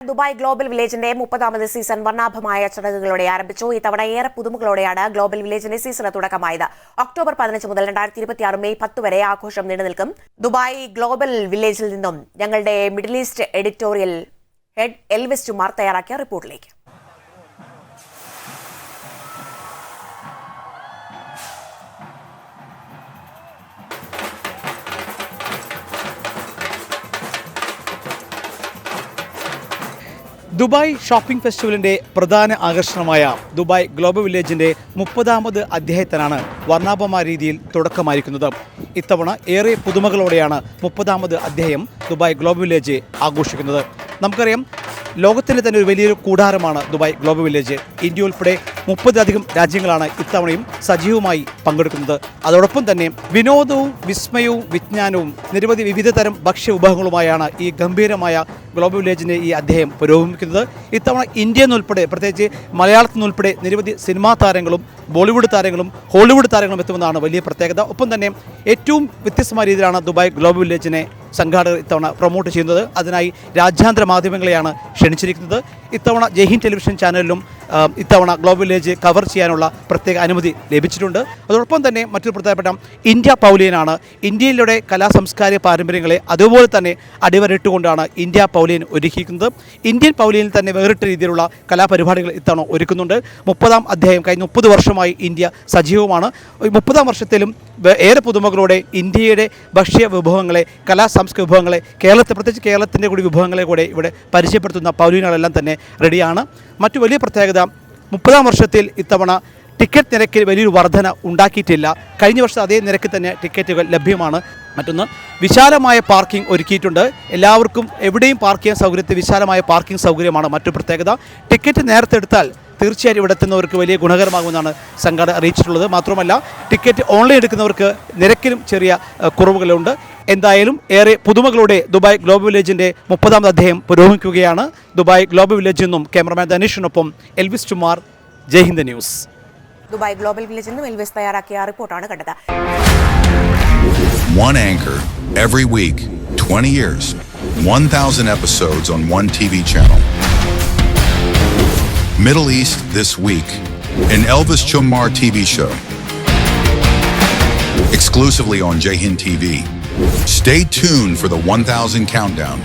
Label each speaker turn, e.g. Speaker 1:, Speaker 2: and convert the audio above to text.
Speaker 1: Dubai global വില്ലേജിന്റെ 30ാമത് season വർണ്ണാഭമായ ചടങ്ങുകളോടെ ആരംഭിച്ചു. ഇത്തവണ ഏറെ പുതുമകളോടെയാണ് ഗ്ലോബൽ വില്ലേജിന്റെ സീസണ് തുടക്കമായത്. ഒക്ടോബർ 15 മുതൽ 2026 മെയ് 10 വരെ ആഘോഷം നീണ്ടുനിൽക്കും. ദുബായ് ഗ്ലോബൽ വില്ലേജിൽ നിന്നും ഞങ്ങളുടെ middle east editorial head Elvis ചുമാർ തയ്യാറാക്കിയ റിപ്പോർട്ടിലേക്ക്.
Speaker 2: ദുബായ് ഷോപ്പിംഗ് ഫെസ്റ്റിവലിൻ്റെ പ്രധാന ആകർഷണമായ ദുബായ് ഗ്ലോബൽ വില്ലേജിൻ്റെ 30ാമത് അധ്യായത്തിനാണ് വർണ്ണാഭമായ രീതിയിൽ തുടക്കമായിരിക്കുന്നത്. ഇത്തവണ ഏറെ പുതുമകളോടെയാണ് 30ാമത് അധ്യായം ദുബായ് ഗ്ലോബൽ വില്ലേജ് ആഘോഷിക്കുന്നത്. നമുക്കറിയാം, ലോകത്തിൻ്റെ തന്നെ ഒരു വലിയൊരു കൂടാരമാണ് ദുബായ് ഗ്ലോബൽ വില്ലേജ്. ഇന്ത്യ ഉൾപ്പെടെ 30-ലധികം രാജ്യങ്ങളാണ് ഇത്തവണയും സജീവമായി പങ്കെടുക്കുന്നത്. അതോടൊപ്പം തന്നെ വിനോദവും വിസ്മയവും വിജ്ഞാനവും നിരവധി വിവിധ തരം ഭക്ഷ്യ വിഭവങ്ങളുമായാണ് ഈ ഗംഭീരമായ ഗ്ലോബൽ വില്ലേജിൻ്റെ ഈ അധ്യായം പുരോഗമിക്കുന്നത്. ഇത്തവണ ഇന്ത്യയിൽ നിന്നുൾപ്പെടെ, പ്രത്യേകിച്ച് മലയാളത്തിൽ നിന്നുൾപ്പെടെ നിരവധി സിനിമാ താരങ്ങളും ബോളിവുഡ് താരങ്ങളും ഹോളിവുഡ് താരങ്ങളും എത്തുമെന്നാണ് വലിയ പ്രത്യേകത. ഒപ്പം തന്നെ ഏറ്റവും വ്യത്യസ്തമായ രീതിയിലാണ് ദുബായ് ഗ്ലോബൽ വില്ലേജിനെ സംഘാടകർ ഇത്തവണ പ്രൊമോട്ട് ചെയ്യുന്നത്. അതിനായി രാജ്യാന്തര മാധ്യമങ്ങളെയാണ് ക്ഷണിച്ചിരിക്കുന്നത്. ഇത്തവണ ജയ്ഹിന്ദ് ടെലിവിഷൻ ചാനലിലും ഇത്തവണ ഗ്ലോബൽ വില്ലേജ് കവർ ചെയ്യാനുള്ള പ്രത്യേക അനുമതി ലഭിച്ചിട്ടുണ്ട്. അതോടൊപ്പം തന്നെ മറ്റൊരു പ്രധാനപ്പെട്ട ഇന്ത്യ പവലിയനാണ്. ഇന്ത്യയിലൂടെ കലാ സാംസ്കാരിക പാരമ്പര്യങ്ങളെ അതുപോലെ തന്നെ അടിവരയിട്ടുകൊണ്ടാണ് ഇന്ത്യ പവലിയൻ ഒരുക്കിയിരിക്കുന്നത്. ഇന്ത്യൻ പവലിയനിൽ തന്നെ വേറിട്ട രീതിയിലുള്ള കലാപരിപാടികൾ ഇത്തവണ ഒരുക്കുന്നുണ്ട്. 30ാം അധ്യായം കഴിഞ്ഞ 30 വർഷമായി ഇന്ത്യ സജീവമാണ്. 30ാം വർഷത്തിലും ഏറെ പുതുമകളോടെ ഇന്ത്യയുടെ ഭക്ഷ്യ വിഭവങ്ങളെ, കലാ സാംസ്കാരിക വിഭവങ്ങളെ, പ്രത്യേകിച്ച് കേരളത്തിൻ്റെ കൂടി വിഭവങ്ങളെ കൂടെ ഇവിടെ പരിചയപ്പെടുത്തുന്ന പവലിയനുകളെല്ലാം തന്നെ റെഡിയാണ്. മറ്റു വലിയ പ്രത്യേകത, 30ാം വർഷത്തിൽ ഇത്തവണ ടിക്കറ്റ് നിരക്കിൽ വലിയൊരു വർധന ഉണ്ടാക്കിയിട്ടില്ല. കഴിഞ്ഞ വർഷം അതേ നിരക്കിൽ തന്നെ ടിക്കറ്റുകൾ ലഭ്യമാണ്. മറ്റൊന്ന്, വിശാലമായ പാർക്കിംഗ് ഒരുക്കിയിട്ടുണ്ട്. എല്ലാവർക്കും എവിടെയും പാർക്ക് ചെയ്യാൻ സൗകര്യത്തിൽ വിശാലമായ പാർക്കിംഗ് സൗകര്യമാണ് മറ്റു പ്രത്യേകത. ടിക്കറ്റ് നേരത്തെ എടുത്താൽ തീർച്ചയായും ഇവിടെ എത്തുന്നവർക്ക് വലിയ ഗുണകരമാകുമെന്നാണ് സംഘാടകർ അറിയിച്ചിട്ടുള്ളത്. മാത്രമല്ല, ടിക്കറ്റ് ഓൺലൈൻ എടുക്കുന്നവർക്ക് നിരക്കിലും ചെറിയ കുറവുകളുണ്ട്. എന്തായാലും ഏറെ പുതുമകളോടെ ദുബായ് ഗ്ലോബൽ വില്ലേജിൻ്റെ 30ാമത് അധ്യായം പുരോഗമിക്കുകയാണ്. ദുബായ് ഗ്ലോബൽ വില്ലേജിൽ നിന്നും ക്യാമറമാൻ ധനീഷിനൊപ്പം Elvis Chummar, Jaihind news.
Speaker 1: Dubai global വില്ലേജിൽ നിന്നും എൽവിസ് തയ്യാറാക്കിയ റിപ്പോർട്ടാണ് കണ്ടത്.
Speaker 3: One anchor every week, 20 years, 1,000 episodes on one TV channel. Middle East This Week, an Elvis Chumar TV show. Exclusively on Jayhind TV. Stay tuned for the 1,000 countdown.